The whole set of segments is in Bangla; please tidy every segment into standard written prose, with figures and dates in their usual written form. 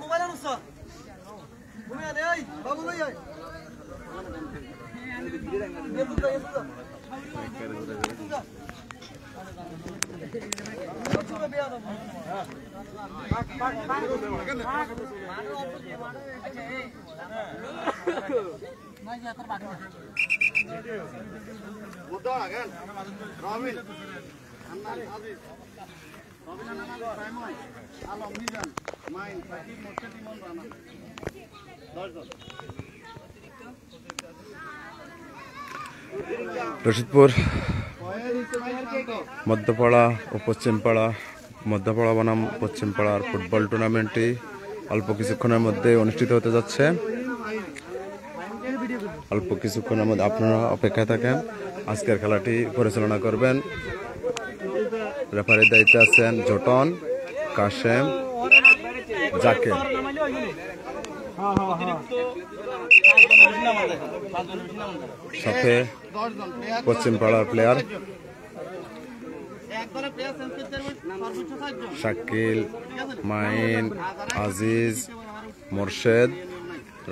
মোবাইল আনুস বাবু লই আয় রশিদপুর মধ্যপাড়া ও পশ্চিমপাড়া মধ্যপাড়া বনাম পশ্চিমপাড়ার ফুটবল টুর্নামেন্টটি অল্প কিছুক্ষণের মধ্যে অনুষ্ঠিত হতে যাচ্ছে। অল্প কিছুক্ষণের মধ্যে আপনারা অপেক্ষায় থাকেন। আজকের খেলাটি পরিচালনা করবেন, রেফারির দায়িত্বে আছেন জটন, কাশেম, জাকের। সাথে পশ্চিমপাড়ার প্লেয়ার শাকিল, মাইন, আজিজ, মোরশেদ,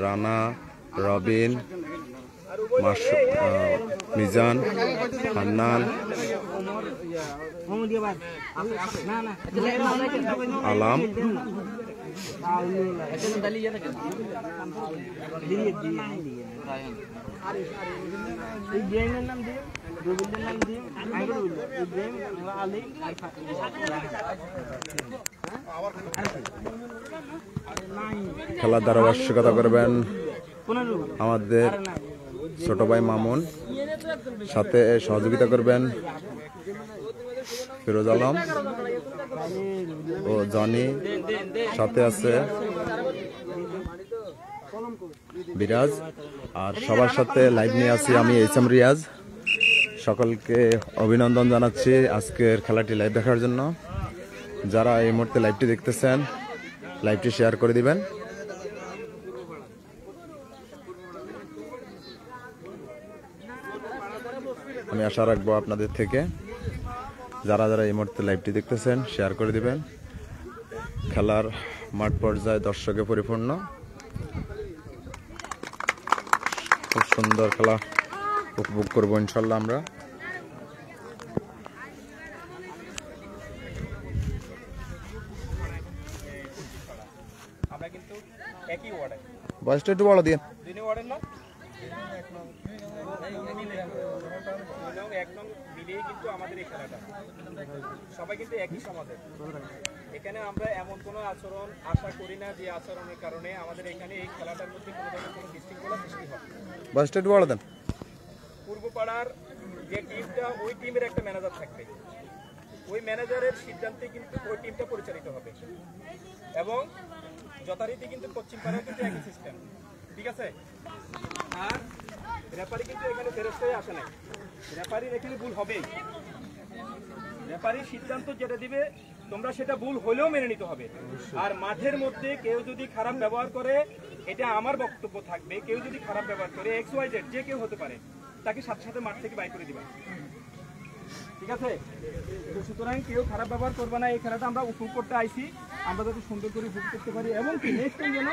রানা, রবিন, মিজান, হান্নান, আলাম, খেলার ধারাভাষ্যিকতা করবেন আমাদের ছোট ভাই মামুন, সাথে সহযোগিতা করবেন ফিরোজ আলম ও জনি, সাথে আছে বিরাজ, আর সবার সাথে লাইভ নিয়ে আছি আমি এইচএম রিয়াজ। সকলকে অভিনন্দন জানাচ্ছি আজকের খেলাটি লাইভ দেখার জন্য। যারা এই মুহূর্তে লাইভটি দেখতেছেন, লাইভটি শেয়ার করে দিবেন। আমি আশা রাখবো আপনাদের থেকে যারা যারা এই মুহূর্তে লাইভটি দেখতেছেন শেয়ার করে দিবেন। খেলার মাঠ পর্যায়ে দর্শকে পরিপূর্ণ, খুব সুন্দর খেলা উপভোগ করবো ইনশাল্লাহ আমরা। বয়সটা একটু বড় দিয়ে আমাদের এই খেলাটা সবাই কিন্তু একই সমাজের। এখানে আমরা এমন কোনো আচরণ আশা করি না যে আচরণের কারণে আমাদের এখানে এই খেলাটার মধ্যে কোনো ধরনের কোনো বিশৃঙ্খলা সৃষ্টি হয়। বয়সটা একটু বড় দেন। পূর্বপাড়ার যে টিমটা, ওই টিমের একটা ম্যানেজার থাকবে, ওই ম্যানেজারের সিদ্ধান্তে কিন্তু ওই টিমটা পরিচালিত হবে এবং যথারীতি কিন্তু পশ্চিম পাড়ার কিন্তু একই সিস্টেম, ঠিক আছে। আর রেফারি কিন্তু এখানে ফেরত হয়ে আসে না, রেফারির এখানে ভুল হবেই। রেফারির সিদ্ধান্ত যেটা দিবে তোমরা সেটা ভুল হলেও মেনে নিতে হবে। আর মাঠের মধ্যে কেউ যদি খারাপ ব্যবহার করে, এটা আমার বক্তব্য থাকবে, কেউ যদি খারাপ ব্যবহার করে XYZ যে কেউ হতে পারে, তাকে সাথে সাথে মাঠ থেকে বাইর করে দিবা, ঠিক আছে। তো সুতরাং কেউ খারাপ ব্যবহার করবে না। এই খেলাটা আমরা উপভোগ করতে আইছি, আমরা যাতে সুন্দর করে উপভোগ করতে পারি এবং নেক্সট টাইম যেন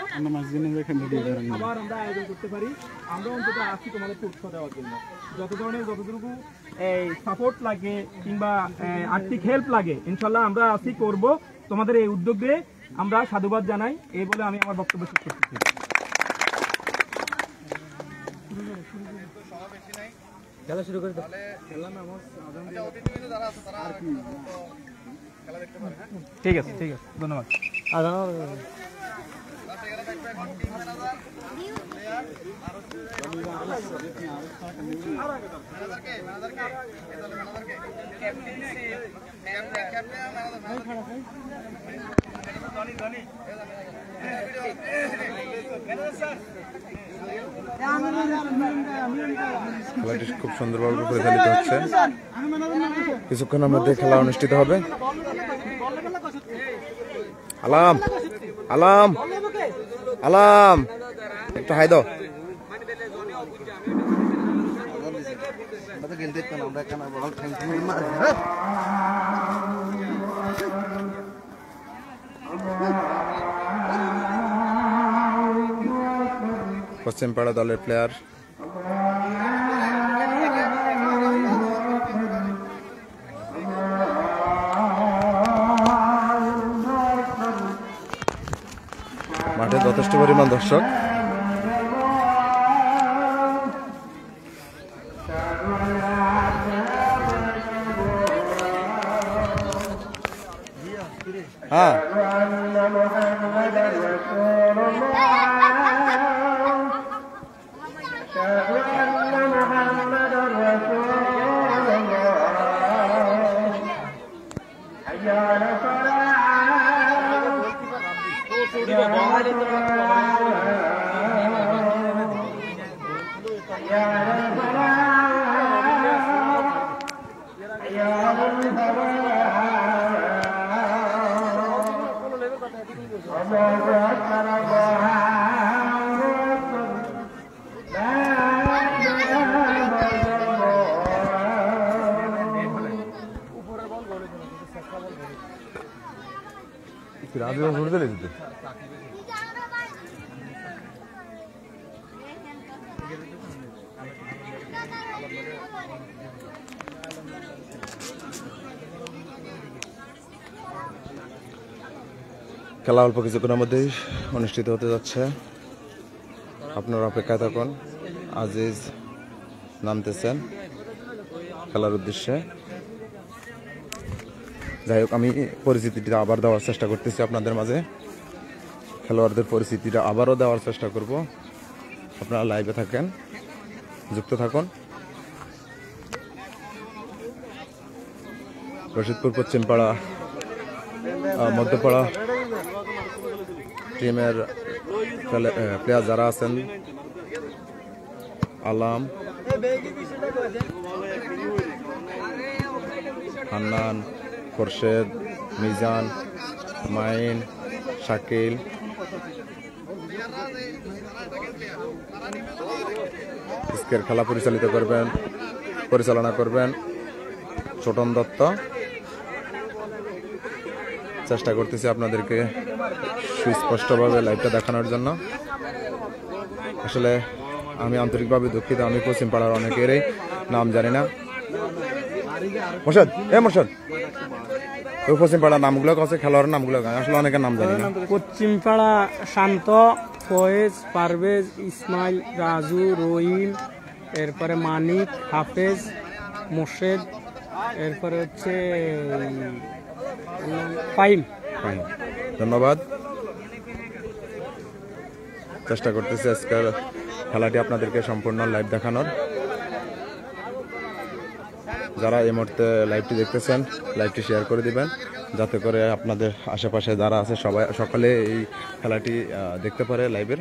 আবার আমরা আয়োজন করতে পারি। আমরা অন্তত আসি তোমাদের উৎসাহ দেওয়ার জন্য। যত ধরনের যতটুকু এই সাপোর্ট লাগে কিংবা আর্থিক হেল্প লাগে ইনশাল্লাহ আমরা আসি করব। তোমাদের এই উদ্যোগে আমরা সাধুবাদ জানাই। এই বলে আমি আমার বক্তব্য শেষ করতেছি। খেলা শুরু করে দাও। ঠিক আছে, ঠিক আছে, ধন্যবাদ। খেলাটি খুব সুন্দরভাবে পরিচালিত হচ্ছে। কিছুক্ষণের মধ্যে খেলা অনুষ্ঠিত হবে। আলাম, আলাম, আলাম, একটু হাই দাও। কিন্তু আমরা কেন বল টেনশন মার পশ্চিমপাড়া দলের প্লেয়ার মাঠে যথেষ্ট পরিমাণ দর্শক। হ্যাঁ রাজু ঘুরতে লেগেছে খেলা অল্প কিছুক্ষণের মধ্যেই অনুষ্ঠিত হতে যাচ্ছে, আপনারা অপেক্ষায় থাকুন। আজিজ নামতেছেন খেলার উদ্দেশ্যে। যাই হোক, আমি পরিচিতিটা আবার দেওয়ার চেষ্টা করতেছি আপনাদের মাঝে, খেলোয়াড়দের পরিচিতিটা আবারও দেওয়ার চেষ্টা করব। আপনারা লাইভে থাকেন, যুক্ত থাকুন। রশিদপুর পশ্চিমপাড়া মধ্যপাড়া টিমের প্লেয়ার যারা আছেন, আলাম, হান্নান, খোরশেদ, মিজান, মাইন, শাকিল, আজকের খেলা পরিচালনা করবেন ছোটন দত্ত। চেষ্টা করতেছি আপনাদেরকে সুস্পষ্টভাবে লাইভটা দেখানোর জন্য। আসলে আমি আন্তরিকভাবে দুঃখিত, আমি পশ্চিমপাড়ার অনেকেরই নাম জানি না। মোর্শেদ, মোর্শেদ, ওই পশ্চিমপাড়ার নামগুলো আছে, খেলোয়াড়ের নামগুলো আসলে অনেকের নাম জানি না। পশ্চিমপাড়া শান্ত, ফয়েজ, পারভেজ, ইসমাইল, রাজু, রহিম, এরপরে মানিক, হাফেজ, মোর্শেদ, এরপরে হচ্ছে ফাইম। ধন্যবাদ। চেষ্টা করতেছি আজকের খেলাটি আপনাদেরকে সম্পূর্ণ লাইভ দেখানোর। যারা এই মুহূর্তে লাইভটি দেখতেছেন, লাইভটি শেয়ার করে দিবেন, যাতে করে আপনাদের আশেপাশে যারা আছে সকলে এই খেলাটি দেখতে পারে লাইভের।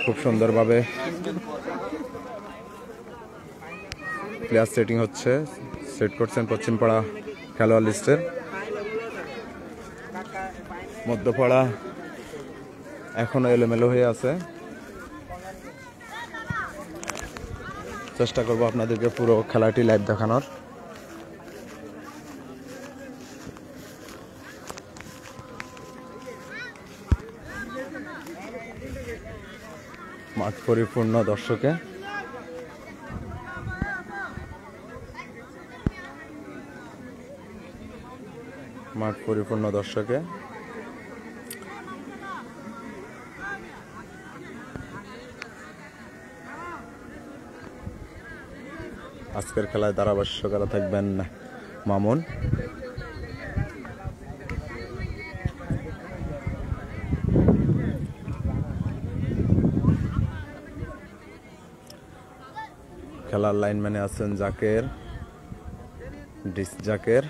খুব সুন্দরভাবে প্লেয়ার সেটিং হচ্ছে, সেট করছেন পশ্চিমপাড়া খেলোয়াড় লিস্টের। মধ্যপাড়া এখনো এলোমেলো হয়ে আছে। চেষ্টা করব আপনাদেরকে পুরো খেলাটি লাইভ দেখানোর। মাঠ পরিপূর্ণ দর্শকে। মাঠ পরিপূর্ণ দর্শকে। আজকের খেলায় ধারাভাষ্যকারা থাকবেন মামুন। খেলার লাইনম্যানে আছেন জাকের, জাকের,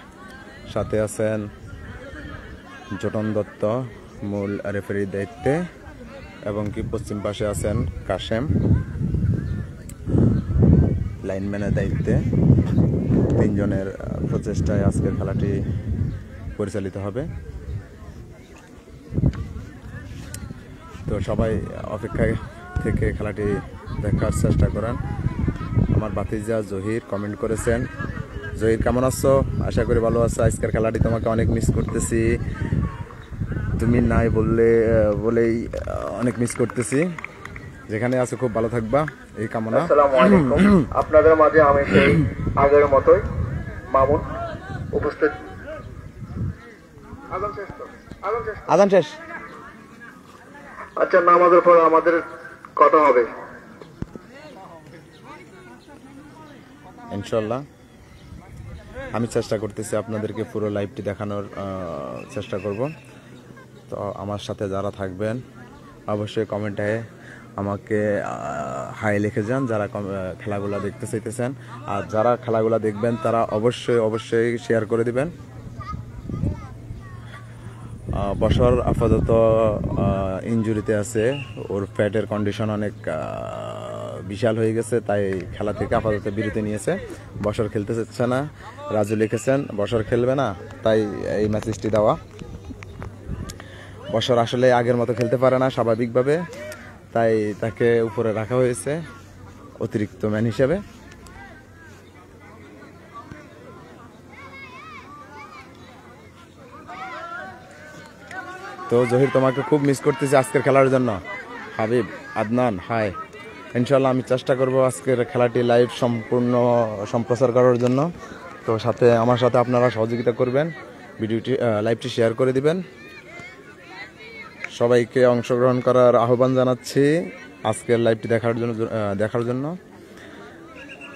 সাথে আছেন জটন দত্ত মূল রেফারির দায়িত্বে, এবং কি পশ্চিম পাশে আছেন কাশেম লাইনম্যানের দায়িত্বে। তিনজনের প্রচেষ্টায় আজকের খেলাটি পরিচালিত হবে। তো সবাই অপেক্ষায় থেকে খেলাটি দেখার চেষ্টা করেন। আমার ভাতিজা জহির কমেন্ট করেছেন। জহির কেমন আছো? আশা করি ভালো আছো। আজকের খেলাটি তোমাকে অনেক মিস করতেছি, তুমি নাই বলেই অনেক মিস করতেছি। যেখানে আছো খুব ভালো থাকবা এই কামনা। আসসালামু আলাইকুম। আপনাদের মাঝে আমি সেই আগের মতোই মামুন উপস্থিত। আজান শেষ। আচ্ছা, নামাজের পর আমাদের কথা হবে ইনশাল্লাহ। আমি চেষ্টা করতেছি আপনাদেরকে পুরো লাইভটি দেখানোর চেষ্টা করব। তো আমার সাথে যারা থাকবেন অবশ্যই কমেন্টে আমাকে হাই লিখে যান, যারা খেলাগুলো দেখতে চাইতেছেন। আর যারা খেলাগুলো দেখবেন তারা অবশ্যই শেয়ার করে দিবেন। বশর আপাতত ইনজুরিতে আছে, ওর ফ্যাটের কন্ডিশন অনেক বিশাল হয়ে গেছে, তাই খেলা থেকে আপাতত বিরতি নিয়েছে। বশর খেলতে চাচ্ছে না। রাজু লিখেছেন বশর খেলবে না, তাই এই মেসেজটি দেওয়া। বশর আসলে আগের মতো খেলতে পারে না স্বাভাবিকভাবে, তাই তাকে উপরে রাখা হয়েছে অতিরিক্ত ম্যান হিসেবে। তো জহির, তোমাকে খুব মিস করতেছি আজকের খেলার জন্য। হাবিব, আদনান, হাই। ইনশাল্লাহ আমি চেষ্টা করব আজকের খেলাটি লাইভ সম্পূর্ণ সম্প্রচার করার জন্য। তো আমার সাথে আপনারা সহযোগিতা করবেন, লাইভটি শেয়ার করে দিবেন। সবাইকে অংশগ্রহণ করার আহ্বান জানাচ্ছি আজকের লাইভটি দেখার জন্য।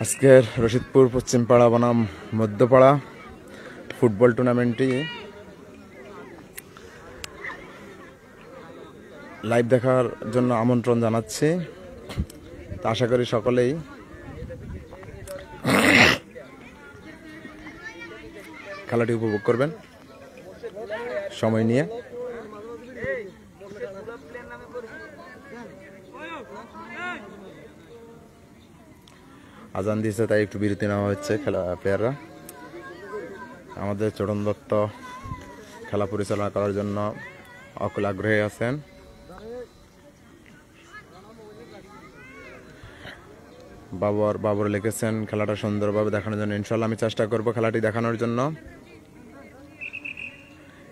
আজকের রশিদপুর পশ্চিমপাড়া বনাম মধ্যপাড়া ফুটবল টুর্নামেন্টটি লাইভ দেখার জন্য আমন্ত্রণ জানাচ্ছি। তা আশা করি সকলেই খেলাটি উপভোগ করবেন সময় নিয়ে। আজান দিয়েছে, তাই একটু বিরতি নেওয়া হচ্ছে প্লেয়াররা। আমাদের চরণ দত্ত খেলা পরিচালনা করার জন্য অকুল আগ্রহী আছেন। বাবর লিখেছেন খেলাটা সুন্দরভাবে দেখানোর জন্য। ইনশাল্লাহ আমি চেষ্টা করব খেলাটি দেখানোর জন্য।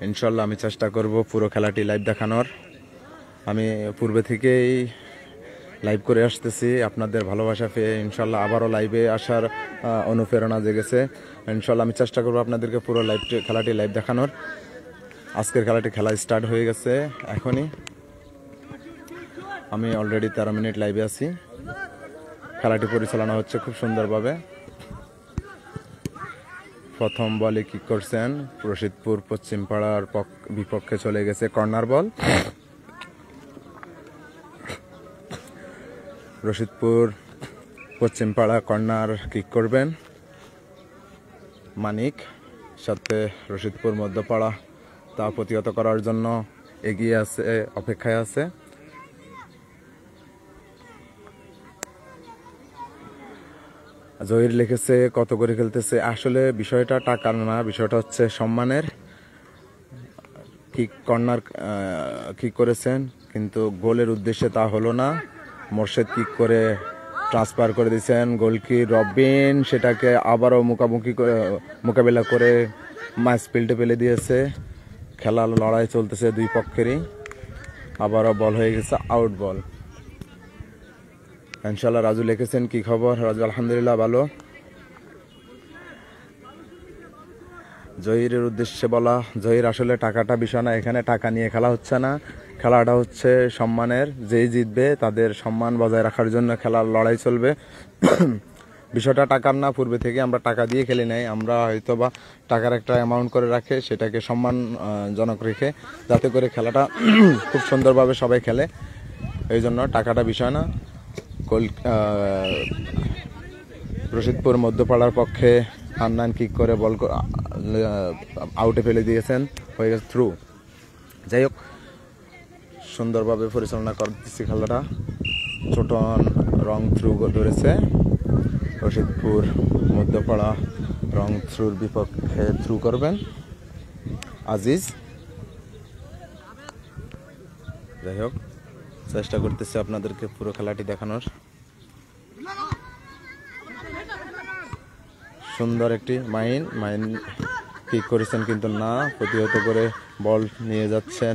ইনশাল্লাহ আমি চেষ্টা করব পুরো খেলাটি লাইভ দেখানোর। আমি পূর্বে থেকেই লাইভ করে আসতেছি, আপনাদের ভালোবাসা পেয়ে ইনশাল্লাহ আবারও লাইভে আসার অনুপ্রেরণা জেগেছে। ইনশাল্লাহ আমি চেষ্টা করব আপনাদেরকে পুরো খেলাটি লাইভ দেখানোর। আজকের খেলা স্টার্ট হয়ে গেছে এখনই। আমি অলরেডি 13 মিনিট লাইভে আছি। খেলাটি পরিচালনা হচ্ছে খুব সুন্দরভাবে। প্রথম বলে কিক করছেন রশিদপুর পশ্চিমপাড়ার বিপক্ষে, চলে গেছে কর্নার বল। রশিদপুর পশ্চিমপাড়া কর্নার কিক করবেন মানিক, সাথে রশিদপুর মধ্যপাড়া তা প্রতিহত করার জন্য এগিয়ে আছে, অপেক্ষায় আছে। জহির লিখেছে কত করে খেলতেছে। আসলে বিষয়টা টাকার না, বিষয়টা হচ্ছে সম্মানের। কর্নার কিক করেছেন, কিন্তু গোলের উদ্দেশ্যে তা হলো না। মোর্শেদ কিক করে ট্রান্সফার করে দিয়েছেন গোলকি রবিন, সেটাকে আবারও মোকাবিলা করে ম্যাচ ফিল্ডে ফেলে দিয়েছে। খেলার লড়াই চলতেছে দুই পক্ষেরই। আবারও বল হয়ে গেছে আউট বল। ইনশাল্লাহ রাজু লিখেছেন কি খবর? রাজু আলহামদুলিল্লাহ ভালো। জহিরের উদ্দেশ্যে বলা, জহির আসলে টাকাটা বিষয় না, এখানে টাকা নিয়ে খেলা হচ্ছে না, খেলাটা হচ্ছে সম্মানের। যেই জিতবে তাদের সম্মান বজায় রাখার জন্য খেলার লড়াই চলবে। বিষয়টা টাকার না, পূর্বে থেকে আমরা টাকা দিয়ে খেলি নাই, আমরা হয়তো বা টাকার একটা অ্যামাউন্ট করে রাখে, সেটাকে সম্মানজনক রেখে যাতে করে খেলাটা খুব সুন্দরভাবে সবাই খেলে, এই জন্য টাকাটা বিষয় না। রশিদপুর মধ্যপাড়ার পক্ষে হান্নান কিক করে বল আউটে ফেলে দিয়েছেন, হয়ে গেছে থ্রু। যাই হোক, সুন্দরভাবে পরিচালনা করতেছি খেলাটা। ছোটন রং থ্রু ধরেছে, রশিদপুর মধ্যপাড়া রং থ্রুর বিপক্ষে থ্রু করবেন আজিজ। যাই হোক, চেষ্টা করতেছি আপনাদেরকে পুরো খেলাটি দেখানোর। সুন্দর একটি মাইন কিক করেছেন কিন্তু না, প্রতিহত করে বল নিয়ে যাচ্ছেন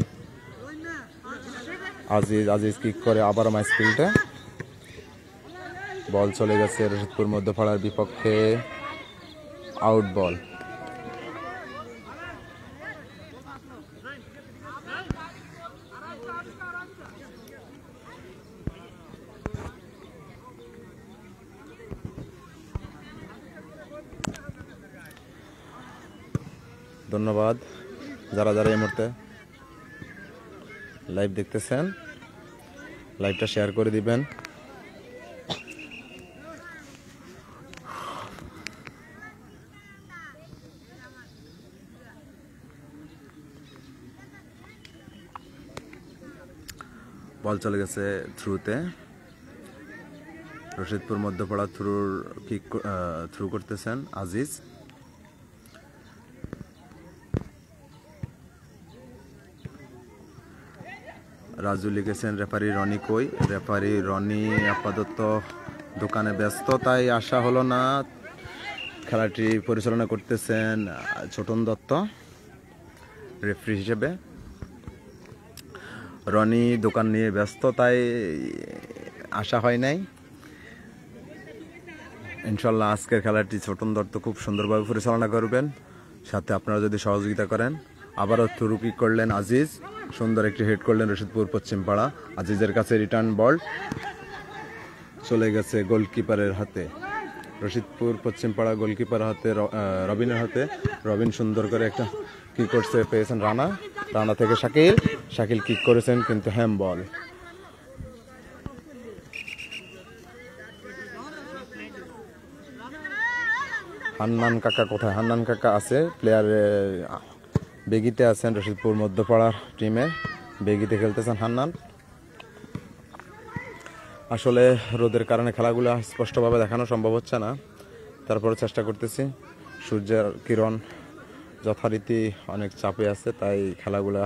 আজিজ কিক করে আবার মাইসফিল্ডে বল চলে গেছে রশিদপুর মধ্যপাড়ার বিপক্ষে, আউট বল। ধন্যবাদ যারা যারা এই মুহূর্তে লাইভ দেখতেছেন, লাইভটা শেয়ার করে দিবেন। বল চলে গেছে থ্রুতে, রশিদপুর মধ্যপাড়া থ্রু করতেছেন আজিজ। রাজু লিখেছেন রেফারি রনি কই? রেফারি রনি আপাতত দোকানে ব্যস্ত, তাই আসা হলো না। খেলাটি পরিচালনা করতেছেন ছোটন দত্ত রেফারি হিসেবে। রনি দোকান নিয়ে ব্যস্ত, তাই আসা হয় নাই। ইনশাল্লাহ আজকের খেলাটি ছোটন দত্ত খুব সুন্দরভাবে পরিচালনা করবেন, সাথে আপনারা যদি সহযোগিতা করেন। আবারও থ্রু কিক করলেন আজিজ, সুন্দর একটি হেড করলেন রশিদপুর পশ্চিম পাড়া। আজিজের কাছে রিটার্ন বল চলে গেছে গোলকিপারের হাতে, রশিদপুর পশ্চিম পাড়া গোলকিপার হাতে, রবিনের হাতে। রবিন সুন্দর করে একটা কিক করছে, পেয়েছেন রানা থেকে শাকিল কিক করেছেন কিন্তু হ্যাম বল। হান্নান কাকা কোথায়? হান্নান কাকা আছে প্লেয়ার বেগিতে আছেন, রশিদপুর মধ্যপাড়ার টিমে বেগিতে খেলতেছেন হান্নান। আসলে রোদের কারণে খেলাগুলো স্পষ্টভাবে দেখানো সম্ভব হচ্ছে না, তারপরে চেষ্টা করতেছি। সূর্যের কিরণ যথারীতি অনেক চাপে আছে, তাই খেলাগুলা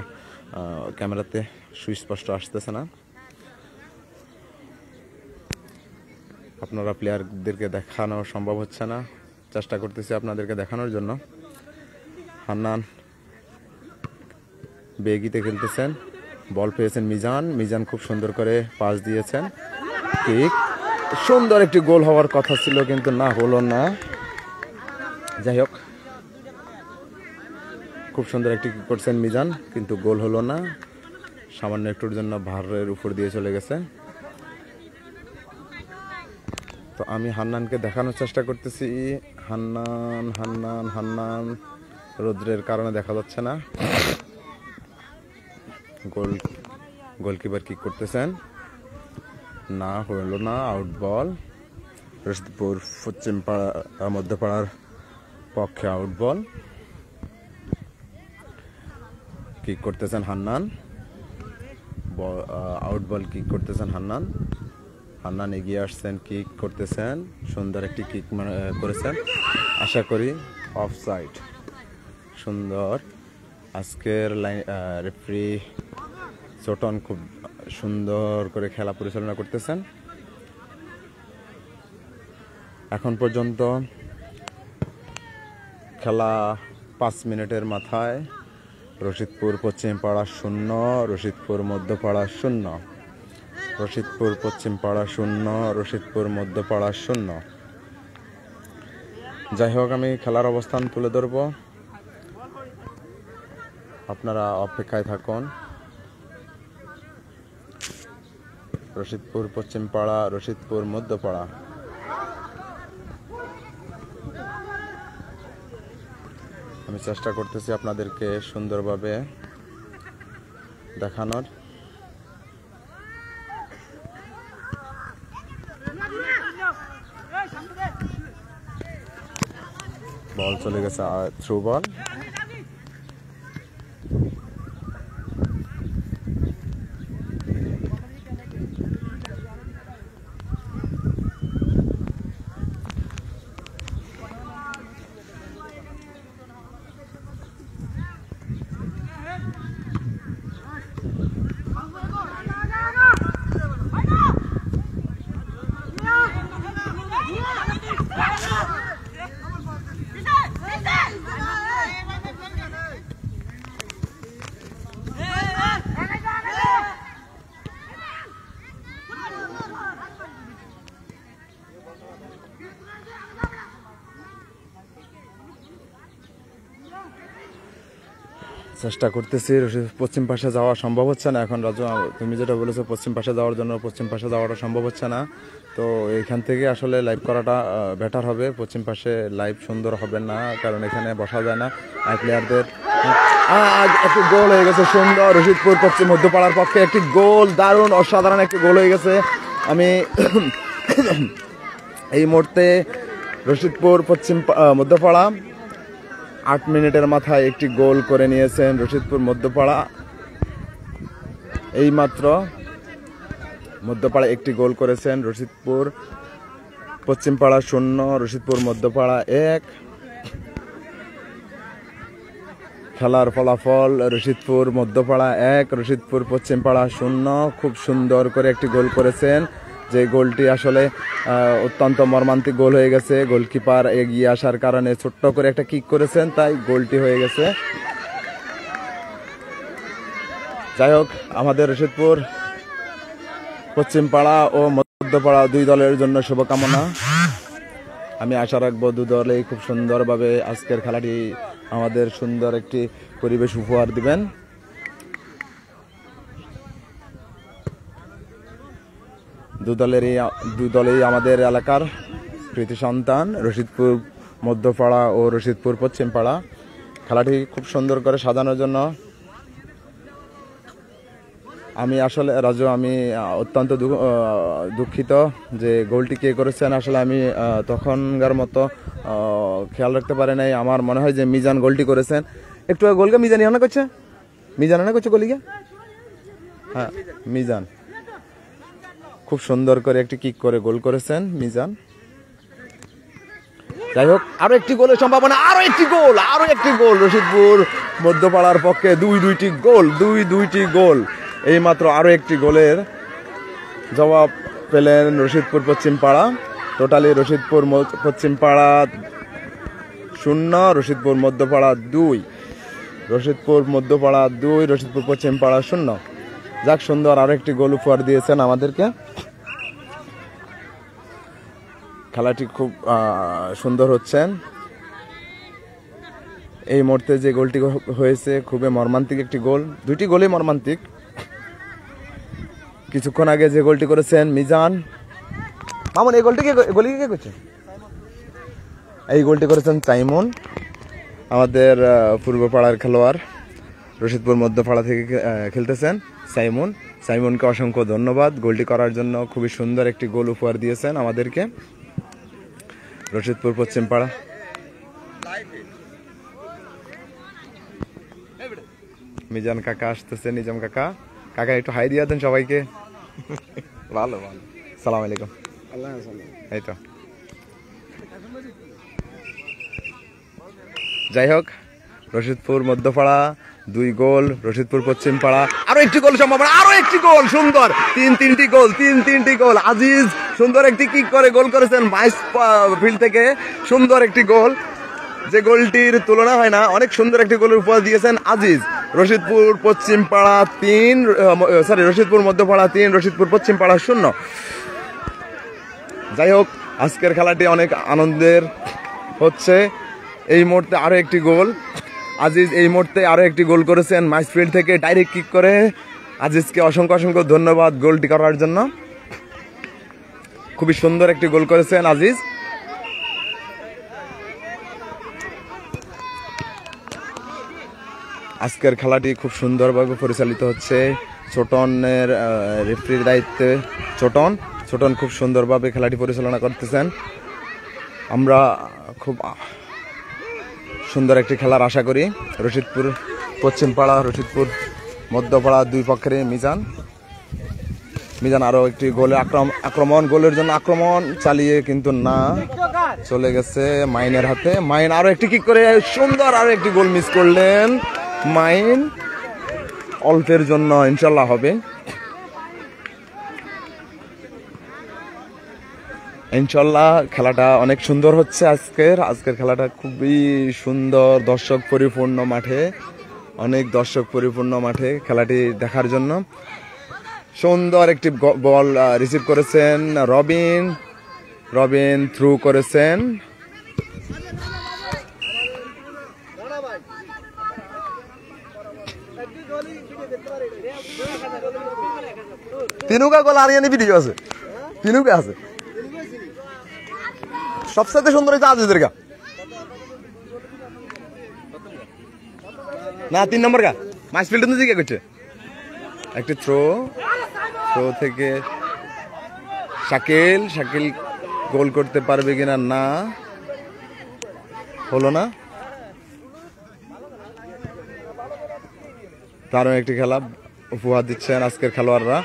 ক্যামেরাতে সুস্পষ্ট আসতেছে না। আপনারা প্লেয়ারদেরকে দেখানো সম্ভব হচ্ছে না, চেষ্টা করতেছি আপনাদেরকে দেখানোর জন্য। হান্নান বেগিতে খেলতেছেন, বল পেয়েছেন মিজান খুব সুন্দর করে পাস দিয়েছেন, কিক সুন্দর একটি গোল হওয়ার কথা ছিল কিন্তু না, হলো না। যাই হোক, খুব সুন্দর একটি কিক করছেন মিজান, কিন্তু গোল হলো না, সামান্য একটুর জন্য ভারের উপর দিয়ে চলে গেছে। তো আমি হান্নানকে দেখানোর চেষ্টা করতেছি। হান্নান রৌদ্রের কারণে দেখা যাচ্ছে না। গোলকিপার কিক করতেছেন, না হলো না, আউট বল। রশিদপুর পশ্চিম পাড়া মধ্যপাড়ার পক্ষে আউট বল। কিক করতেছেন হান্নান, আউট বল কিক করতেছেন হান্নান এগিয়ে আসছেন, কিক করতেছেন, সুন্দর একটি কিক করেছেন, আশা করি অফসাইড। সুন্দর আজকের রেফারি ছোটন খুব সুন্দর করে খেলা পরিচালনা করতেছেন। এখন পর্যন্ত খেলা 5 মিনিটের মাথায় রশিদপুর পশ্চিম পাড়া 0, রশিদপুর মধ্যপাড়া 0, রশিদপুর পশ্চিম পাড়া 0, রশিদপুর মধ্যপাড়া 0। যাই হোক, আমি খেলার অবস্থান তুলে ধরব, আপনারা অপেক্ষায় থাকুন। রশিদপুর পশ্চিম পাড়া, রশিদপুর মধ্যপাড়া। আমি চেষ্টা করতেছি আপনাদেরকে সুন্দরভাবে দেখানোর। বল চলে গেছে থ্রু বল। চেষ্টা করতেছি। পশ্চিম পাশে যাওয়া সম্ভব হচ্ছে না এখন। রাজু, তুমি যেটা বলেছো পশ্চিম পাশে যাওয়ার জন্য, পশ্চিম পাশে যাওয়াটা সম্ভব হচ্ছে না। তো এইখান থেকে আসলে লাইভ করাটা বেটার হবে। পশ্চিম পাশে লাইভ সুন্দর হবে না, কারণ এখানে বসা যায় না প্লেয়ারদের। একটি গোল হয়ে গেছে সুন্দর, রশিদপুর পশ্চিম মধ্যপাড়ার পক্ষে একটি গোল, দারুণ অসাধারণ একটি গোল হয়ে গেছে। আমি এই মুহূর্তে রশিদপুর পশ্চিম মধ্যপাড়া 8 মিনিটের মাথায় একটি গোল করে নিয়েছেন রশিদপুর মধ্যপাড়া। এইমাত্র মধ্যপাড়া একটি গোল করেছেন, রশিদপুর পশ্চিমপাড়া 0, রশিদপুর মধ্যপাড়া 1। খেলার ফলাফল রশিদপুর মধ্যপাড়া 1, রশিদপুর পশ্চিমপাড়া 0। খুব সুন্দর করে একটি গোল করেছেন, যে গোলটি আসলে অত্যন্ত মর্মান্তিক গোল হয়ে গেছে। গোলকিপার এগিয়ে আসার কারণে ছোট্ট করে একটা কিক করেছেন, তাই গোলটি হয়ে গেছে। যাই হোক, আমাদের রশিদপুর পশ্চিমপাড়া ও মধ্যপাড়া 2 দলের জন্য শুভকামনা। আমি আশা রাখবো 2 দলেই খুব সুন্দরভাবে আজকের খেলাটি আমাদের সুন্দর একটি পরিবেশ উপহার দিবেন। দুই দলেই আমাদের এলাকার কৃতি সন্তান, রশিদপুর মধ্যপাড়া ও রশিদপুর পশ্চিমপাড়া। খেলাটি খুব সুন্দর করে সাজানোর জন্য আমি আসলে রাজু, আমি অত্যন্ত দুঃখিত যে গোলটি কে করেছেন। আসলে আমি তখনকার মতো খেয়াল রাখতে পারি নাই। আমার মনে হয় যে মিজান গোলটি করেছেন। একটু গোলকে মিজানই আনা করছে, মিজান আনা করছে গোলিকে। হ্যাঁ, মিজান খুব সুন্দর করে একটি কিক করে গোল করেছেন মিজান। যাই হোক, আরো একটি গোলের সম্ভাবনা, আরো একটি গোল রশিদপুর মধ্যপাড়ার পক্ষে। দুইটি গোল। এইমাত্র আরো একটি গোলের জবাব পেলেন রশিদপুর পশ্চিমপাড়া। টোটালি রশিদপুর পশ্চিমপাড়া 0, রশিদপুর মধ্যপাড়া 2, রশিদপুর মধ্যপাড়া 2, রশিদপুর পশ্চিমপাড়া 0। যাক, সুন্দর আরো একটি গোল উপহার দিয়েছেন আমাদেরকে। খেলাটি খুব সুন্দর হচ্ছেন। এই মুহূর্তে যে গোলটি হয়েছে খুবই মর্মান্তিক একটি গোল। 2টি গোলই মর্মান্তিক। কিছুক্ষণ আগে যে গোলটি করেছেন মিজান মামুন, এই গোলটি কে করছে? এই গোলটি করেছেন সাইমন, আমাদের পূর্বপাড়ার খেলোয়াড়, রশিদপুর মধ্যপাড়া থেকে খেলতেছেন সাইমনকে অসংখ্য ধন্যবাদ গোলটি করার জন্য। খুবই সুন্দর একটি গোল উপহার দিয়েছেন আমাদেরকে রশিদপুর পশ্চিমপাড়া। মিজান কাকা আসতেছে, নিজাম কাকা একটু হাই দিয়ে দেন সবাইকে। ভালো সালাম আলাইকুম। এই তো, যাই হোক, রশিদপুর মধ্যপাড়া 2 গোল, রশিদপুর পশ্চিমপাড়া আরো একটি গোল সম্ভাবনা, আরো একটি গোল সুন্দর। তিনটি গোল। আজিজ সুন্দর একটি কিক করে গোল করেছেন মাইস ফিল্ড থেকে। সুন্দর একটি গোল, যে গোলটির তুলনা হয় না। অনেক সুন্দর একটি গোলের উপহার দিয়েছেন আজিজ। রশিদপুর পশ্চিমপাড়া 3, রশিদপুর মধ্যপাড়া 3, রশিদপুর পশ্চিমপাড়া 0। যাই হোক, আজকের খেলাটি অনেক আনন্দের হচ্ছে। এই মুহূর্তে আরো একটি গোল, আজিজ এই মুহূর্তে আরো একটি গোল করেছেন মাইসফিল্ড থেকে ডাইরেক্ট কিক করে। আজিজকে অসংখ্য ধন্যবাদ গোলটি করার জন্য। খুবই সুন্দর একটি গোল করেছেন আজিজ। আজকের খেলাটি খুব সুন্দরভাবে পরিচালিত হচ্ছে। ছোটনের রেফারির দায়িত্বে ছোটন খুব সুন্দরভাবে খেলাটি পরিচালনা করতেছেন। আমরা খুব সুন্দর একটি খেলার আশা করি। রশিদপুর পশ্চিমপাড়া, রশিদপুর মধ্যপাড়া 2 পক্ষের মিজান আরো একটি গোলের গোলের জন্য আক্রমণ চালিয়ে কিন্তু না, চলে গেছে মাইনের হাতে। মাইন আরো একটি কিক করে সুন্দর আরো একটি গোল মিস করলেন মাইন। অল্পের জন্য ইনশাল্লাহ হবে। ইনশাল্লাহ খেলাটা অনেক সুন্দর হচ্ছে। আজকের খেলাটা খুবই সুন্দর, দর্শক পরিপূর্ণ মাঠে, অনেক দর্শক পরিপূর্ণ মাঠে খেলাটি দেখার জন্য। সুন্দর একটি বল রিসিভ করেছেন রবিন থ্রু করেছেন। তিনুকা গোল আর ইয়ানি ভিডিও আছে, তিনুকা আছে। সবচেয়ে সুন্দর হয়েছে আজিজের গা না, 3 নম্বর গা মাইস ফিল্ড জিজ্ঞাসা করছে। একটি থ্রো থেকে শাকিল, শাকিল গোল করতে পারবে কিনা, না হলো না। তারও একটি খেলা উপহার দিচ্ছেন আজকের খেলোয়াড়রা।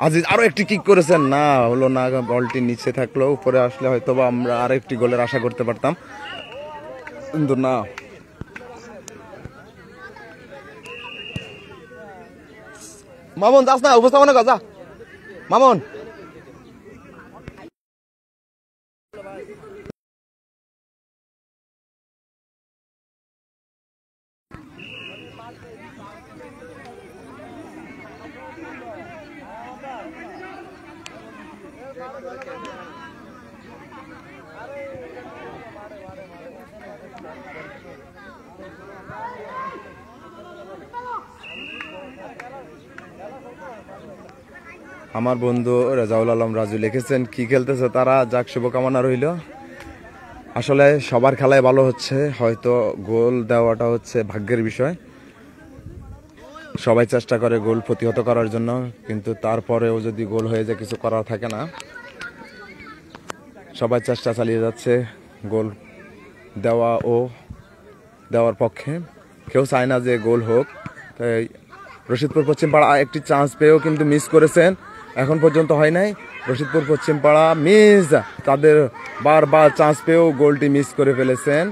আজিজ আরো একটি কিক করেছেন, না হলো না। বলটি নিচে থাকলো, উপরে আসলে হয়তো বা আমরা আরো একটি গোলের আশা করতে পারতাম, কিন্তু না। মামুন যাস না, উপস্থাপনা কর যা মামুন। আমার বন্ধু রেজাউল আলম রাজু লিখেছেন কি খেলতেছে তারা, যাক শুভকামনা রইল। আসলে সবার খেলায় ভালো হচ্ছে, হয়তো গোল দেওয়াটা হচ্ছে ভাগ্যের বিষয়। সবাই চেষ্টা করে গোল প্রতিহত করার জন্য, কিন্তু তারপরেও যদি গোল হয়ে যায় কিছু করার থাকে না। সবাই চেষ্টা চালিয়ে যাচ্ছে গোল দেওয়ার পক্ষে, কেউ চায় না যে গোল হোক। তাই রশিদপুর পশ্চিম পাড়া একটি চান্স পেয়েও কিন্তু মিস করেছেন, এখন পর্যন্ত হয় নাই। রশিদপুর পশ্চিম পাড়া মিস, তাদের বারবার চান্স পেয়েও গোলটি মিস করে ফেলেছেন।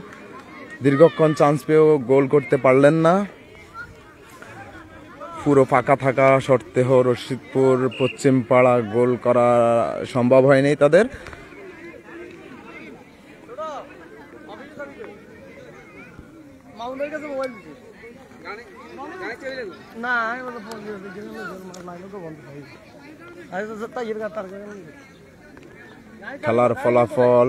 দীর্ঘক্ষণ চান্স পেয়েও গোল করতে পারলেন না। পুরো ফাঁকা থাকা সত্ত্বেও রশিদপুর পশ্চিম পাড়া গোল করা সম্ভব হয়নি তাদের। খেলার ফলাফল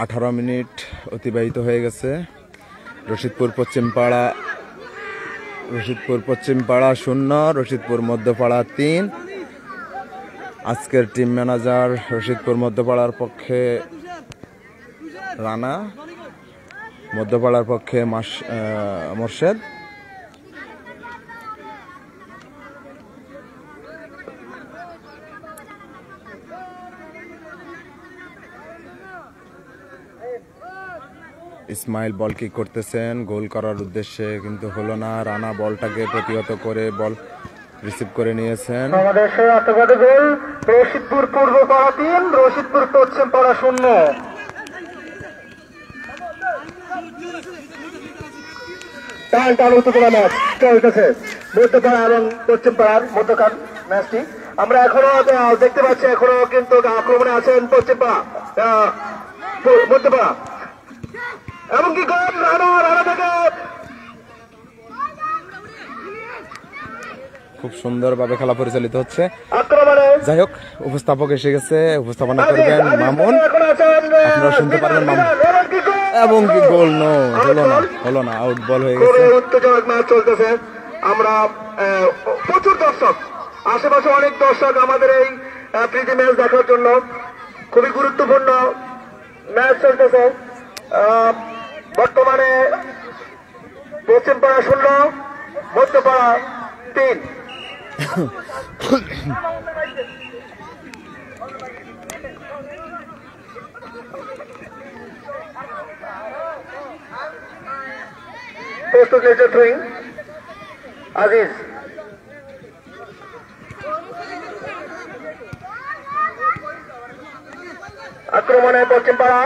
18 মিনিট অতিবাহিত হয়ে গেছে। রশিদপুর পশ্চিম পাড়া 0, রশিদপুর মধ্যপাড়া 3। আজকের টিম ম্যানেজার রশিদপুর মধ্যপাড়ার পক্ষে রানা, মধ্যপাড়ার পক্ষে মোর্শেদ। ইসমাইল বল কিক করতেছেন গোল করার উদ্দেশ্যে, কিন্তু হলো না। রানা বলটাকে প্রতিহত করে বল রিসিভ করে নিয়েছেন। আমাদের সেই আত্মঘাতী গোল, রশিদপুর পূর্ব পাড়া 3, রশিদপুর পশ্চিম পাড়া 0। টান উত্তেজনা ম্যাচ চলতেছে মধ্যপাড়া এবং পশ্চিম পাড়ার মধ্যকার ম্যাচটি। আমরা এখনো দেখতে পাচ্ছি, এখনো কিন্তু আক্রমণে আছেন পশ্চিম পাড়া, মধ্যপাড়া। এমনকি গোল রানা থেকে খুব সুন্দরভাবে খেলা পরিচালিত হচ্ছে। আক্রমণে যাই হোক, উপস্থাপক এসে গেছে, উপস্থাপনা করবেন মামুন, আপনারা শুনতে পারবেন মামুন। এবং কি গোল হলো না, আউট বল হয়ে গেছে। উত্তেজনক ম্যাচ চলতেছে। আমরা প্রচুর দর্শক, আশেপাশে অনেক দর্শক আমাদের এই প্রীতি ম্যাচ দেখার জন্য। খুবই গুরুত্বপূর্ণ ম্যাচ চলতেছে। বর্তমানে পশ্চিমপাড়া 0, মধ্যপাড়া 3। প্রস্তুত নিয়েছে থ্রোয়িং আজিজ। আক্রমণে পশ্চিমপাড়া,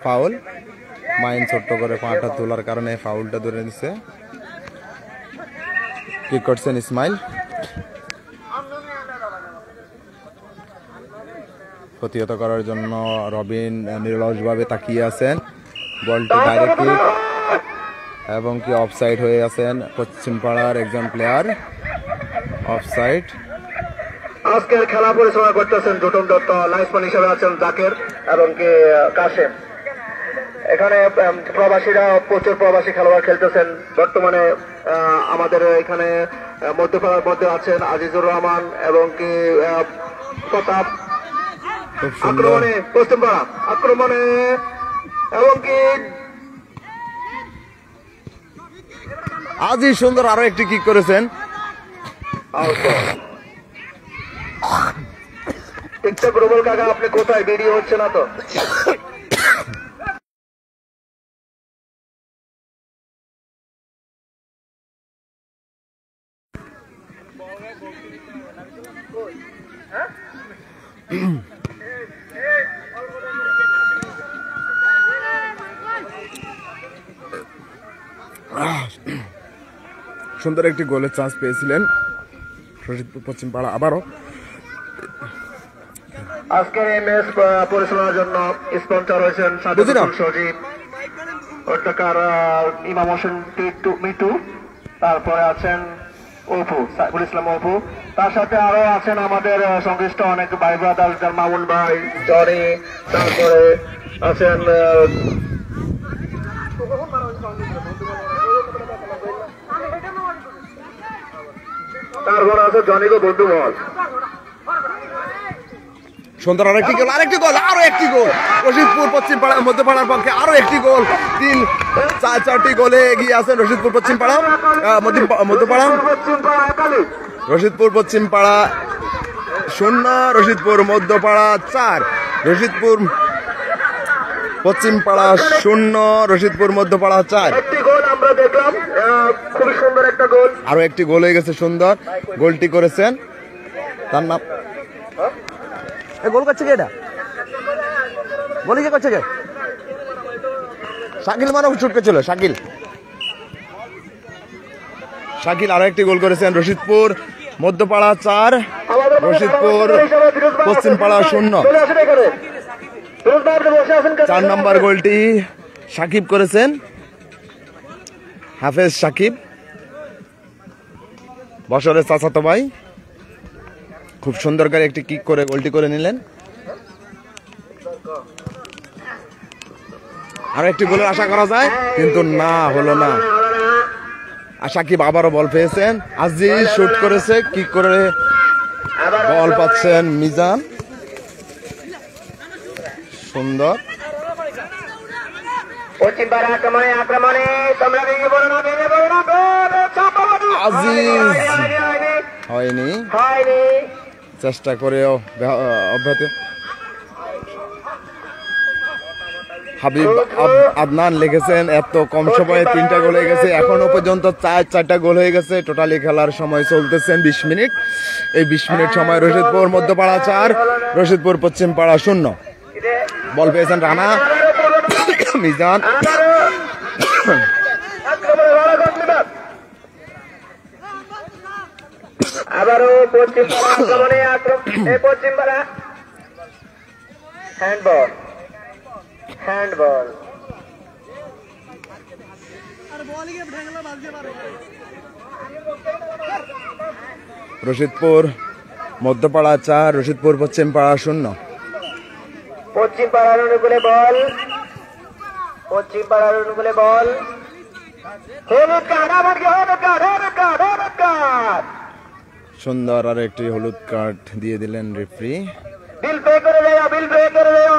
ফাউল। মাইন ছোট্ট করে পাটা তোলার কারণে ফাউলটা ধরে নিচ্ছে। কি করছেন ইসমাইল, প্রতিহত করার জন্য রবিন নিরলসভাবে তাকিয়ে আছেন। বলটি ডাইরেক্ট কিক এবং কি অফসাইড হয়ে আছেন পশ্চিম পাড়ার একজন প্লেয়ার, অফসাইড। আজকের খেলা পরিচালনা করতেছেন জুটন দত্ত, লাইসম্যান হিসেবে আছেন জাকের এবং কি কাশেম। এখানে প্রবাসীরা প্রচুর প্রবাসী খেলোয়াড় খেলতেছেন বর্তমানে। আমাদের এখানে মধ্যপাড়ার মধ্যে আছেন আজিজুর রহমান এবং কি প্রতাপ। খুব সুন্দর আক্রমণে পশ্চিমপাড়া, আক্রমণে এবং কি আজই সুন্দর আরো একটি কিক করেছেন। টিকটক রুবেল কাকা আপনি কোথায়? ভিডিও হচ্ছে না তো? সুন্দর একটি গোলের চান্স পেয়েছিলেন রশিদপুর পশ্চিম পাড়া। আবারও আজকের এই ম্যাচ পরিচালনার জন্য স্পন্সর হয়েছেন সজীব, অধ্যকার ইমাম হোসেন মিটু, তারপরে আছেন অপু সাইফুল ইসলাম অপু, তার সাথে আরো আছেন আমাদের সংশ্লিষ্ট অনেক ভাই ব্রাদার, মামুন ভাই, জনি, তারপরে আছেন তারপরে আছে জনিগো বন্ধু মহল। সুন্দর আরেকটি গোল, আরেকটি গোল, আরো একটি গোল রশিদপুর পশ্চিম পাড়া মধ্যপাড়ার পক্ষে। আরো একটি গোল, 4টি গোলে এগিয়ে আছেন রশিদপুর পশ্চিম পাড়া মধ্যপাড়া। রশিদপুর পশ্চিম পাড়া 0, রশিদপুর মধ্যপাড়া 4। রশিদপুর পশ্চিম পাড়া 0, রশিদপুর মধ্যপাড়া 4। একটি গোল আমরা দেখলাম, খুবই সুন্দর একটা গোল। আরো একটি গোল হয়ে গেছে সুন্দর। গোলটি করেছেন তার নাম গোল করছে কে? এটা গোলি কে করছে কে? শাকিল মানব ছুটকে ছিল শাকিল। শাকিল আরো একটি গোল করেছেন। রশিদপুর মধ্যপাড়া 4, রশিদপুর পশ্চিম পাড়া 0। 4 নম্বর গোলটি সাকিব করেছেন, হাফেজ সাকিব, বছরের চাচাতো ভাই। খুব সুন্দর করে একটি কিক করে গোলটি করে নিলেন। আরো একটি গোলের আশা করা যায় কিন্তু না, হলো না। আর সাকিব আবারও বল পেয়েছেন, আজিজ শুট করেছে, কিক করে বল পাচ্ছেন মিজান। সুন্দর আজিজ হয়নি, চেষ্টা করেও অব্যাহত। হাবিব আদনান লিখেছেন এত কম সময়ে 3টা গোল হয়ে গেছে, এখনো পর্যন্ত 4টা গোল হয়ে গেছে। টোটালি খেলার সময় চলতেছেন 20 মিনিট। এই 20 মিনিট সময় রশিদপুর মধ্যপাড়া 4, রশিদপুর পশ্চিম পাড়া 0। বল পেয়েছেন রানা, মিজান। আবারও পশ্চিম পাড়া আক্রমণে পশ্চিম পাড়া হ্যান্ডবল, হ্যান্ডবল। রশিদপুর মধ্যপাড়া 4, রশিদপুর পশ্চিম পাড়া 0। পশ্চিম পাড়ার অনুকূলে বল, পশ্চিম পাড়ার অনুকূলে বল। হলুদ কার্ড, আবার কি হলুদ কার্ড, হলুদ কার্ড, হলুদ কার্ড। সুন্দর আর একটি হলুদ কার্ড দিয়ে দিলেন রেফারি। বিল পে করে দেও, বিল পে করে দেও।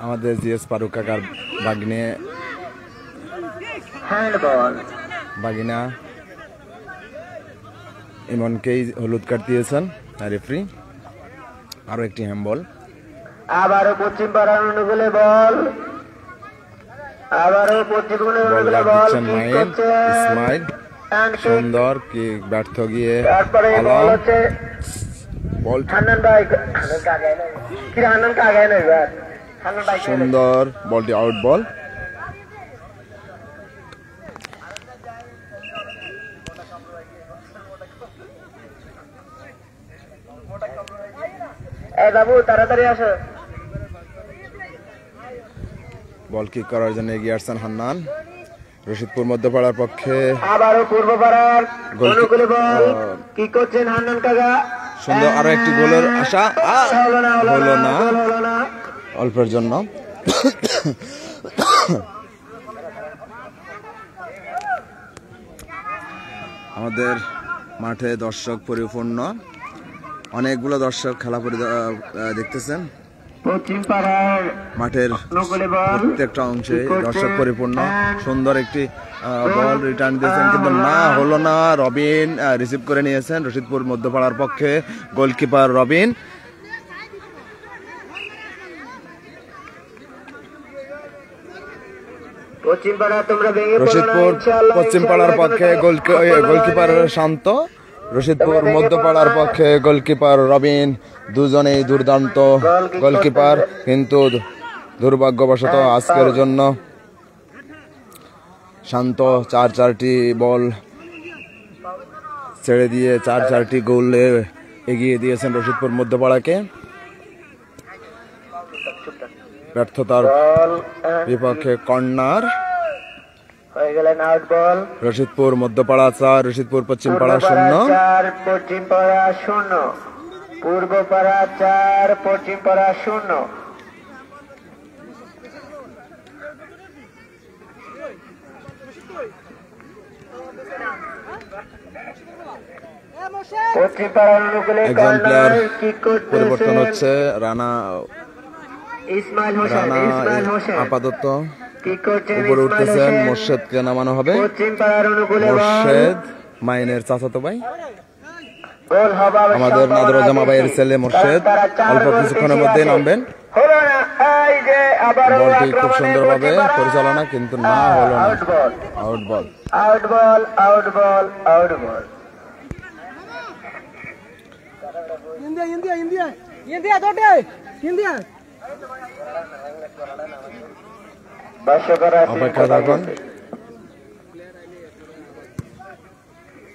আমাদের জিএস ফারুক কাকার বাগিনে হ্যান্ডবল, বাগিনা ইমনকেই হলুদ কার্ড দিয়েছেন রেফারি। আরো একটি হ্যান্ডবল। আবারও পশ্চিম পাড়ার অনুকূলে বল, আবারও পশ্চিম বল অনুকূলে বল। দিচ্ছেন মাইন ইসমাইল, সুন্দর কি ব্যর্থ গিয়ে তারপরে বল হচ্ছে বল হান্নান ভাই, কি হান্নান কাগায় না এবার, হান্নান ভাই সুন্দর বলটি আউট বল। বাবু তাড়াতাড়ি আসো। বল কিক করার জন্য এগিয়ে আসছেন হান্নান। রশিদপুর মধ্যপাড়ার পক্ষে আবারও পূর্বপাড়ার গোল অনুকূলে বল কি করছেন হান্নান কাকা সুন্দর আরো একটি গোলের আশা হলো না হলো না গোল হলো না অল্পের জন্য। আমাদের মাঠে দর্শক পরিপূর্ণ, অনেকগুলো দর্শক খেলা দেখতেছেন। পশ্চিম পাড়ার মাঠের অনুকূলে বল প্রত্যেকটা অংশে দর্শক পরিপূর্ণ। সুন্দর একটি বল রিটার্ন দিয়েছেন কিন্তু না হলো না। রবিন রিসিভ করে নিয়েছেন রশিদপুর মধ্যপাড়ার পক্ষে, গোলকিপার রবিন। পশ্চিম পাড়া তোমরা ভেঙে পড়ো না রশিদপুর ইনশাআল্লাহ পশ্চিম পাড়ার পক্ষে গোলকিপার শান্ত, রশিদপুর মধ্যপাড়ার পক্ষে গোলকিপার রবিন। দুজনেই দুর্দান্ত গোলকিপার, কিন্তু দুর্ভাগ্যবশত আজকের জন্য শান্ত 4-4টি বল ছেড়ে দিয়ে 4-4টি গোলে এগিয়ে দিয়েছেন রশিদপুর মধ্যপাড়াকে। ব্যর্থতার বল বিপক্ষে কর্নার। হয়ে গেলেন আউট বল। রশিদপুর মধ্যপাড়া 4, রশিদপুর পশ্চিম পাড়া 0। 4 পশ্চিম পাড়া 0, পূর্ব পাড়া 4 পশ্চিম পাড়া 0। পশ্চিম পাড়ার অনুকূলে একজন প্লেয়ার কর্নার কিক করতে পরিবর্তন হচ্ছে। রানা ইসমাইল হোসেন আপাতত কিক করছেন উপরে ইসমাইল উঠতেছেন। হোসেন। মোর্শেদকে নামানো হবে। পশ্চিম পাড়ার অনুকূলে বল। মোর্শেদ মাইনের চাচাতো ভাই, গোল হবে আমাদের নাদরজামা ভাইয়ের ছেলে মোর্শেদ অল্প কিছুক্ষণের মধ্যেই নামবেন। হলো না, এই যে আবারও বলটি খুব আক্রমণে সুন্দরভাবে পশ্চিম পাড়া। পরিচালনা, কিন্তু না হলো না। আউট বল আউট বল। Out ball out ball out বল। দর্শকরা অপেক্ষা থাকুন।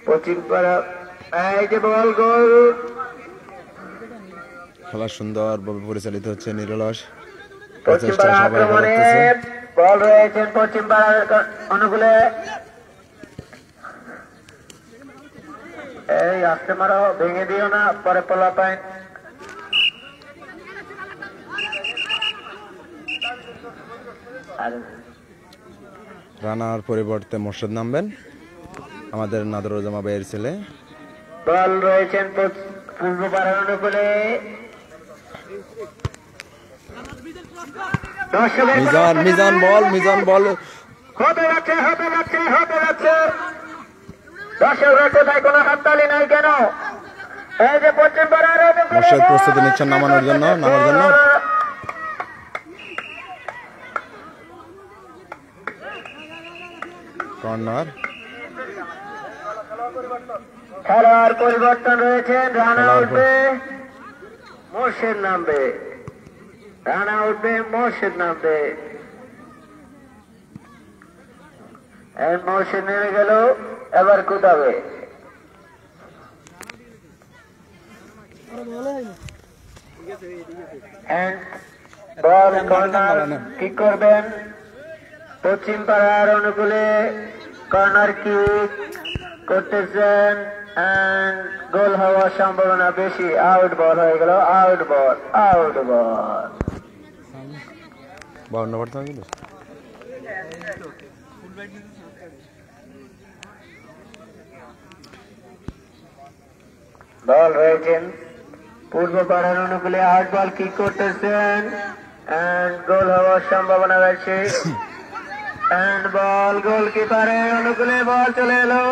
পশ্চিম পাড়া, এই যে বল, গোল। খেলা সুন্দরভাবে পরিচালিত হচ্ছে, নিরলস পশ্চিম প্রচেষ্টা পাড়া সবাই আক্রমণে করতেছে। বল রয়েছেন পশ্চিম পাড়ার অনুকূলে। এই আস্তে মারো, ভেঙে দিও না, পরে পোলা পাই। রানার পরিবর্তে মোর্শেদ নামবেন, আমাদের নাদরজামা ভাইয়ের ছেলে। বল রয়েছেন পূর্ব পাড়ার অনুকূলে। মিজান বল হতে যাচ্ছে দর্শকরা কোথায় কোনো হাততালি নাই কেন? এই যে পশ্চিম পাড়ার অনুকূলে মোর্শেদ প্রস্তুতি নিচ্ছেন নামার জন্য। কর্নার। খেলোয়াড় পরিবর্তন রয়েছেন। রানা উঠবে, মোর্শেদ নামবে। রানা উঠবে, মোর্শেদ নামবে। মোর্শেদ নেমে গেল, এবার কুদাবে। বল কর্নার কিক করবেন পশ্চিম পাড়ার অনুকূলে। কর্নার কিক করতেছেন, গোল হওয়ার সম্ভাবনা বেশি। আউট বল হয়ে গেল, আউট বল। 52 বল রয়েছেন পূর্ব পাড়ার অনুকূলে। আউট বল কিক করতেছেন, গোল হওয়ার সম্ভাবনা বেশি। বল গোলকিপারের অনুকূলে, বল চলে এলো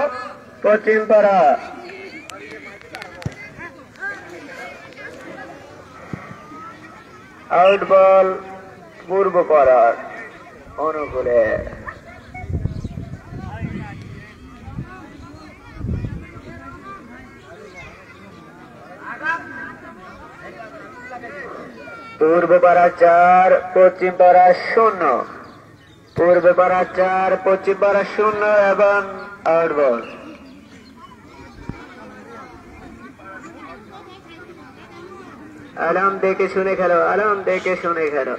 পশ্চিম পাড়া। আউট বল পূর্ব পাড়ার অনুকূলে। পূর্ব পাড়া 4 পশ্চিম পাড়া 0। পূর্ব পাড়া 4 পশ্চিম পাড়া 0 এবং আউট বল। আলাম দেখে শুনে খেলো, আলাম দেখে শুনে খেলো।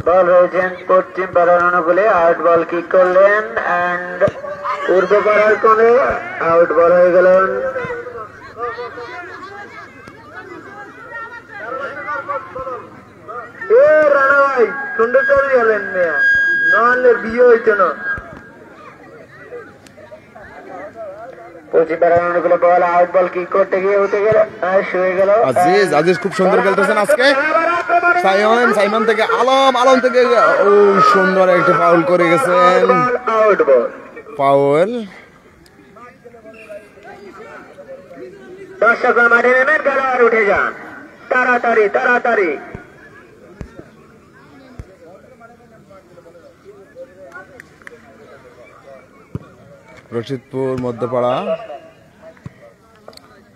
বল রয়েছেন পশ্চিম পাড়ার অনুকূলে, আউট বল কিক করলেন এন্ড পূর্ব পাড়ার কোণে আউট বল হয়ে গেলেন। রানা ভাই সুন্দর চলে গেলেন মেয়া, নাহলে বিয়ে হইতো না। পশ্চিম পাড়ার অনুকূলে বল, আউট বল কিক করতে গিয়ে উঠে গেল, শুয়ে গেল। আজিজ খুব সুন্দর খেলতেছেন আজকে। সাইমন থেকে আলম থেকে ও সুন্দর একটা ফাউল করে গেছেন, আউট বল, ফাউল। দর্শকরা মাঠে নেমেন, খেলোয়াড় উঠে যান তাড়াতাড়ি তাড়াতাড়ি। রশিদপুর মধ্যপাড়া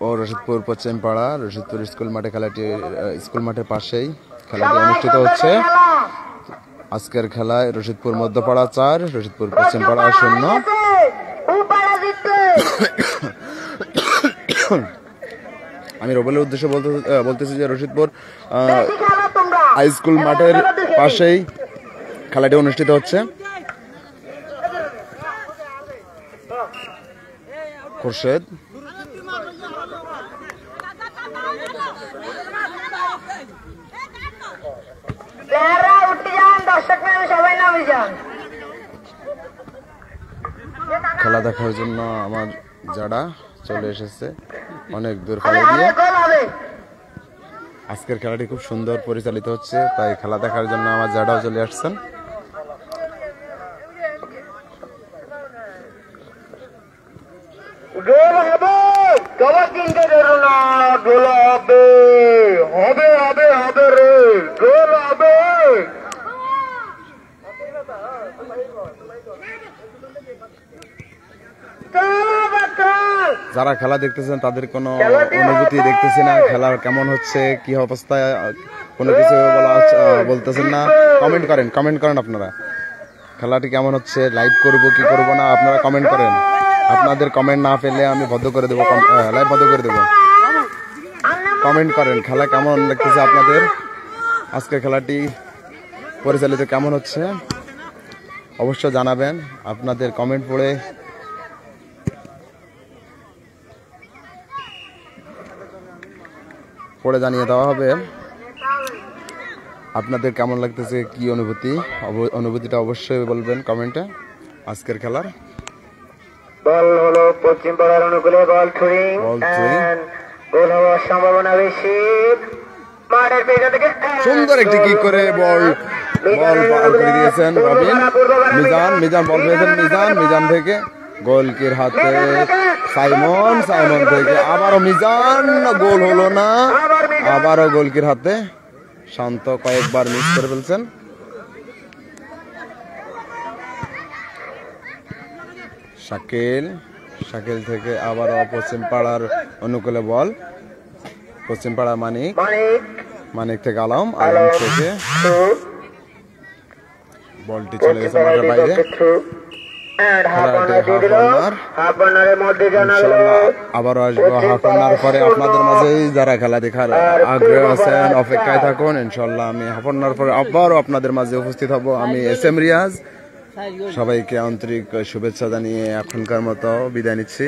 ও রশিদপুর পশ্চিম পাড়া, রশিদপুর স্কুল মাঠে খেলাটি, স্কুল মাঠের পাশেই খেলাটি অনুষ্ঠিত হচ্ছে। আজকের খেলায় রশিদপুর মধ্যপাড়া 4, রশিদপুর পশ্চিম পাড়া 0। আমি রবেলের উদ্দেশ্যে বলতেছি যে রশিদপুর হাই স্কুল মাঠের পাশেই খেলাটি অনুষ্ঠিত হচ্ছে। খোরশেদ খেলা দেখার জন্য আমার যারা চলে এসেছে অনেক দূর খেলা দিয়ে। আজকের খেলাটি খুব সুন্দর পরিচালিত হচ্ছে, তাই খেলা দেখার জন্য আমার যারাও চলে আসছেন। গোল হবে, তবে চিন্তা করো না, গোল হবে, হবে হবে হবে রে, গোল হবে। যারা খেলা দেখতেছেন তাদের কোনো অনুভূতি দেখতেছি না, খেলার কেমন হচ্ছে, কি অবস্থায়, কোনো কিছু বলতেছেন না। কমেন্ট করেন আপনারা, খেলাটি কেমন হচ্ছে, লাইভ করব কি করব না, আপনারা কমেন্ট করেন। আপনাদের কমেন্ট না পেলে আমি বন্ধ করে দেবো, লাইভ বন্ধ করে দেবো। কমেন্ট করেন, খেলা কেমন লাগতেছে আপনাদের, আজকের খেলাটি পরিচালিত কেমন হচ্ছে অবশ্যই জানাবেন। আপনাদের কমেন্ট পড়ে জানিয়ে দেওয়া হবে আপনাদের কেমন লাগতেছে, কি অনুভূতিটা অবশ্যই বলবেন কমেন্টে। আজকের খেলার বল হলো পশ্চিম পাড়ার অনুকূলে, বল থ্রোয়িং, গোল হওয়ার সম্ভাবনা বেশি। মাঠের পেছন থেকে সুন্দর একটি কিক করে বল পার করে দিয়েছেন রবিন। মিজান বল পেয়েছেন, মিজান থেকে গোলকির হাতে সাইমন থেকে আবারও মিজান, গোল হলো না, আবারও গোলকির হাতে। শান্ত কয়েকবার মিস করে ফেলছেন। শাকিল থেকে আবারও পশ্চিম পাড়ার অনুকূলে বল, পশ্চিম পাড়া মানিক থেকে আলম থেকে বলটি চলে গেছে মাঠের বাইরে। আবারও আসবো হাফ আওয়ার পরে আপনাদের মাঝেই। যারা খেলা দেখার আগ্রহ আছেন অপেক্ষায় থাকুন, ইনশাল্লাহ আমি হাফ আওয়ার পরে আবারও আপনাদের মাঝে উপস্থিত হব। আমি SM রিয়াজ, সবাইকে আন্তরিক শুভেচ্ছা জানিয়ে এখনকার মতো বিদায় নিচ্ছি।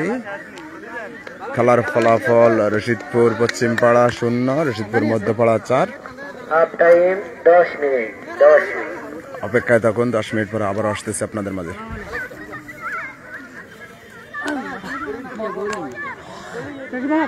খেলার ফলাফল রশিদপুর পশ্চিম পাড়া 0, রশিদপুর মধ্যপাড়া 4। অপেক্ষায় থাকুন, 10 মিনিট পরে আবার আসতেছে আপনাদের মাঝে। না